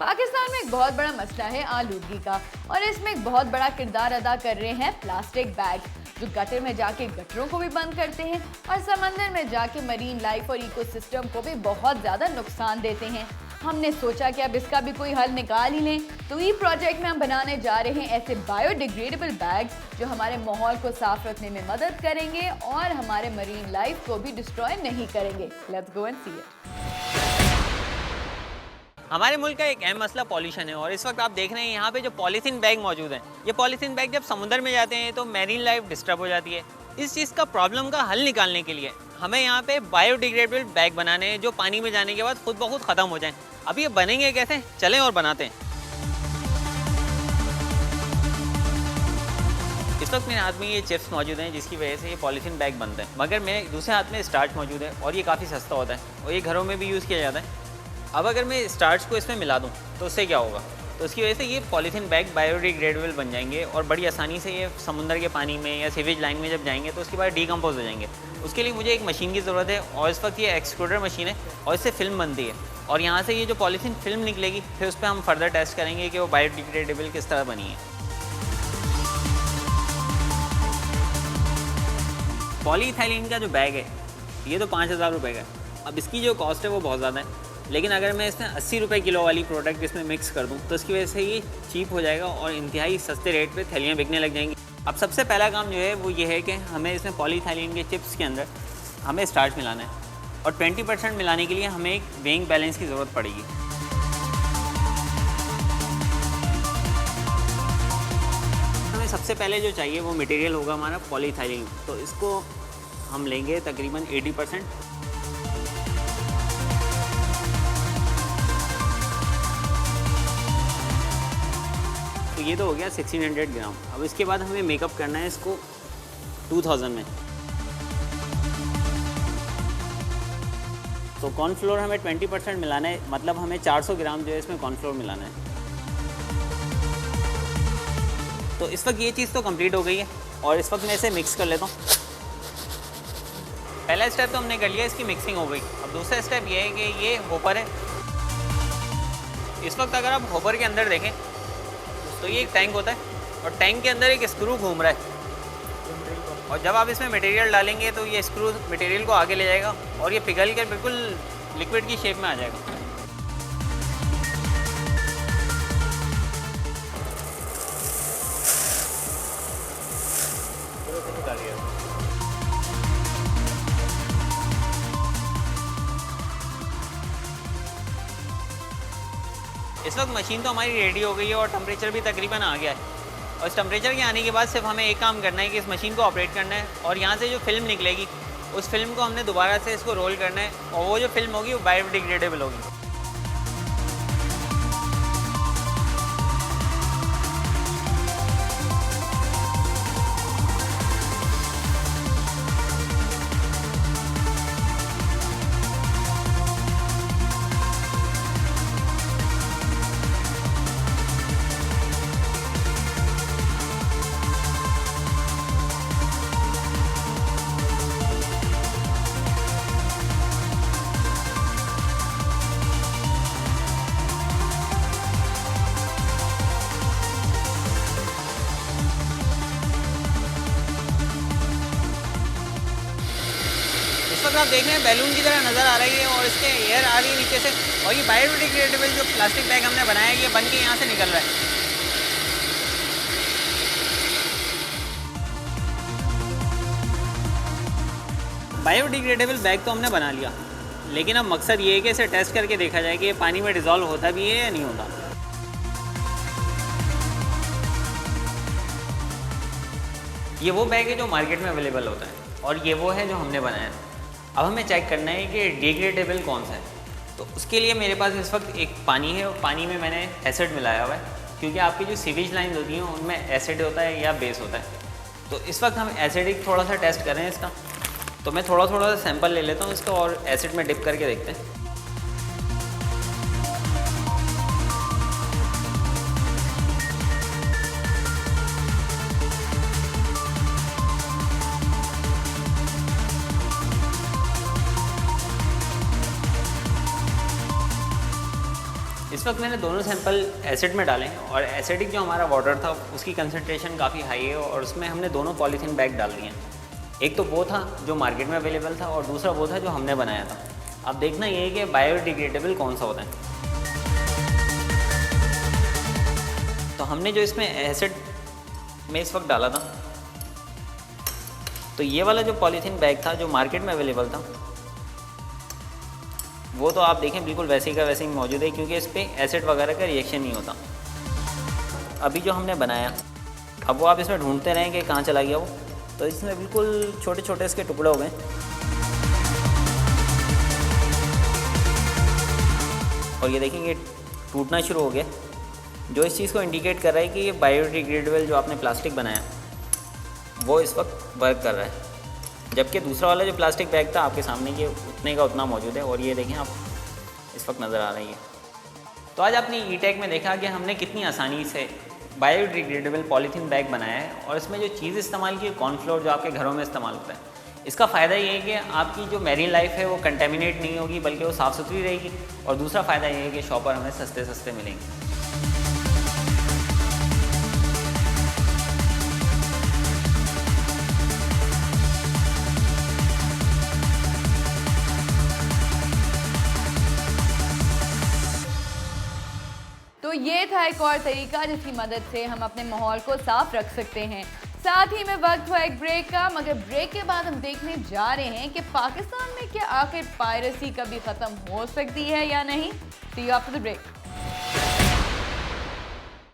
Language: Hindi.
पाकिस्तान में एक बहुत बड़ा मसला है आलूदगी का और इसमें एक बहुत बड़ा किरदार अदा कर रहे हैं प्लास्टिक बैग, जो गटर में जाके गटरों को भी बंद करते हैं और समंदर में जाके मरीन लाइफ और इकोसिस्टम को भी बहुत ज़्यादा नुकसान देते हैं। हमने सोचा कि अब इसका भी कोई हल निकाल ही लें, तो ई प्रोजेक्ट में हम बनाने जा रहे हैं ऐसे बायोडिग्रेडेबल बैग्स जो हमारे माहौल को साफ रखने में मदद करेंगे और हमारे मरीन लाइफ को भी डिस्ट्रॉय नहीं करेंगे। Let's go and see it. हमारे मुल्क का एक अहम मसला पॉल्यूशन है और इस वक्त आप देख रहे हैं यहाँ पे जो पॉलीथीन बैग मौजूद हैं, ये पॉलीथीन बैग जब समुद्र में जाते हैं तो मैरीन लाइफ डिस्टर्ब हो जाती है। इस चीज़ का प्रॉब्लम का हल निकालने के लिए हमें यहाँ पे बायोडिग्रेडेबल बैग बनाने हैं जो पानी में जाने के बाद खुद ब खुद ख़त्म हो जाएं। अब ये बनेंगे कैसे, चलें और बनाते हैं। इस वक्त मेरे हाथ में ये चिप्स मौजूद हैं जिसकी वजह से ये पॉलीथीन बैग बनते हैं, मगर मेरे दूसरे हाथ में स्टार्च मौजूद है और ये काफ़ी सस्ता होता है और ये घरों में भी यूज़ किया जाता है। अब अगर मैं स्टार्च को इसमें मिला दूं तो उससे क्या होगा, तो उसकी वजह से ये पॉलीथीन बैग बायोडिग्रेडेबल बन जाएंगे और बड़ी आसानी से ये समुद्र के पानी में या सीवेज लाइन में जब जाएंगे तो उसके बाद डीकम्पोज हो जाएंगे। उसके लिए मुझे एक मशीन की ज़रूरत है और इस वक्त ये एक्सट्रूडर मशीन है और इससे फिल्म बनती है और यहाँ से ये जो पॉलीथीन फिल्म निकलेगी फिर उस पर हम फर्दर टेस्ट करेंगे कि वो बायोडिग्रेडेबल किस तरह बनी है। पॉलीइथाइलिन का जो बैग है ये तो 5,000 रुपये का है। अब इसकी जो कॉस्ट है वो बहुत ज़्यादा है, लेकिन अगर मैं इसमें 80 रुपये किलो वाली प्रोडक्ट इसमें मिक्स कर दूं तो इसकी वजह से ये चीप हो जाएगा और इंतहाई सस्ते रेट पे थैलियाँ बिकने लग जाएंगी। अब सबसे पहला काम जो है वो ये है कि हमें इसमें पॉलीइथाइलिन के चिप्स के अंदर हमें स्टार्च मिलाना है और 20% मिलाने के लिए हमें एक वेइंग बैलेंस की ज़रूरत पड़ेगी। हमें सबसे पहले जो चाहिए वो मटेरियल होगा हमारा पॉलीइथाइलिन, तो इसको हम लेंगे तकरीबन 80%। तो ये तो हो गया 1600 ग्राम। अब इसके बाद हमें मेकअप करना है इसको 2000 में। तो कॉर्नफ्लोर हमें 20% मिलाना है, मतलब हमें 400 ग्राम जो है इसमें कॉर्नफ्लोर मिलाना है। तो इस वक्त ये चीज़ तो कंप्लीट हो गई है और इस वक्त मैं इसे मिक्स कर लेता हूँ। पहला स्टेप तो हमने कर लिया, इसकी मिक्सिंग हो गई। अब दूसरा स्टेप ये है कि ये होपर है। इस वक्त अगर आप होपर के अंदर देखें तो ये एक टैंक होता है और टैंक के अंदर एक स्क्रू घूम रहा है और जब आप इसमें मटेरियल डालेंगे तो ये स्क्रू मटेरियल को आगे ले जाएगा और ये पिघल कर बिल्कुल लिक्विड की शेप में आ जाएगा। इस वक्त मशीन तो हमारी रेडी हो गई है और टेम्परेचर भी तकरीबन आ गया है और इस टेम्परेचर के आने के बाद सिर्फ हमें एक काम करना है कि इस मशीन को ऑपरेट करना है और यहाँ से जो फिल्म निकलेगी उस फिल्म को हमने दोबारा से इसको रोल करना है और वो जो फिल्म होगी वो बायोडिग्रेडेबल होगी। आप देख रहे हैं बैलून की तरह नज़र आ रही है और इसके एयर आ रही है नीचे से और ये बायोडिग्रेडेबल जो प्लास्टिक बैग हमने बनाया है ये बन के यहाँ से निकल रहा है। बायोडिग्रेडेबल बैग तो हमने बना लिया, लेकिन अब मकसद ये है कि इसे टेस्ट करके देखा जाए कि ये पानी में डिज़ोल्व होता भी है या नहीं होता। ये वो बैग है जो मार्केट में अवेलेबल होता है और ये वो है जो हमने बनाया है। अब हमें चेक करना है कि डिग्रेडेबल कौन सा है। तो उसके लिए मेरे पास इस वक्त एक पानी है और पानी में मैंने एसिड मिलाया हुआ है, क्योंकि आपकी जो सीवेज लाइन्स होती हैं उनमें एसिड होता है या बेस होता है। तो इस वक्त हम एसिडिक थोड़ा सा टेस्ट कर रहे हैं इसका, तो मैं थोड़ा सा सैंपल ले लेता हूँ इसका और एसिड में डिप करके देखते हैं। वक्त मैंने दोनों सैंपल एसिड में डाले हैं और एसिडिक जो हमारा वाटर था उसकी कंसनट्रेशन काफ़ी हाई है और उसमें हमने दोनों पॉलीथीन बैग डाल दिए हैं। एक तो वो था जो मार्केट में अवेलेबल था और दूसरा वो था जो हमने बनाया था। अब देखना ये है कि बायोडिग्रेडेबल कौन सा होता है। तो हमने जो इसमें एसिड में इस वक्त डाला था, तो ये वाला जो पॉलीथीन बैग था जो मार्केट में अवेलेबल था वो तो आप देखें बिल्कुल वैसे ही का वैसे ही मौजूद है, क्योंकि इस पर एसिड वगैरह का रिएक्शन नहीं होता। अभी जो हमने बनाया अब वो आप इसमें ढूंढते रहें कि कहाँ चला गया वो, तो इसमें बिल्कुल छोटे छोटे इसके टुकड़े हो गए और ये देखेंगे टूटना शुरू हो गया, जो इस चीज़ को इंडिकेट कर रहा है कि ये बायोडिग्रेडेबल जो आपने प्लास्टिक बनाया वो इस वक्त वर्क कर रहा है। जबकि दूसरा वाला जो प्लास्टिक बैग था आपके सामने ये उतने का उतना मौजूद है और ये देखें आप इस वक्त नज़र आ रही है। तो आज आपने ई-टेक में देखा कि हमने कितनी आसानी से बायोडिग्रेडेबल पॉलीथीन बैग बनाया है और इसमें जो चीज़ इस्तेमाल की कॉर्नफ्लोर जो आपके घरों में इस्तेमाल होता है, इसका फ़ायदा ये है कि आपकी जो मैरीन लाइफ है वो कंटेमिनेट नहीं होगी बल्कि वो साफ़ सुथरी रहेगी। और दूसरा फ़ायदा ये है कि शॉपर हमें सस्ते सस्ते मिलेंगे। तो ये था एक और तरीका जिसकी मदद से हम अपने माहौल को साफ रख सकते हैं। साथ ही में वक्त हुआ एक ब्रेक का, मगर ब्रेक के बाद हम देखने जा रहे हैं कि पाकिस्तान में क्या आखिर पायरेसी कभी ख़त्म हो सकती है या नहीं। सी यू आफ्टर द ब्रेक।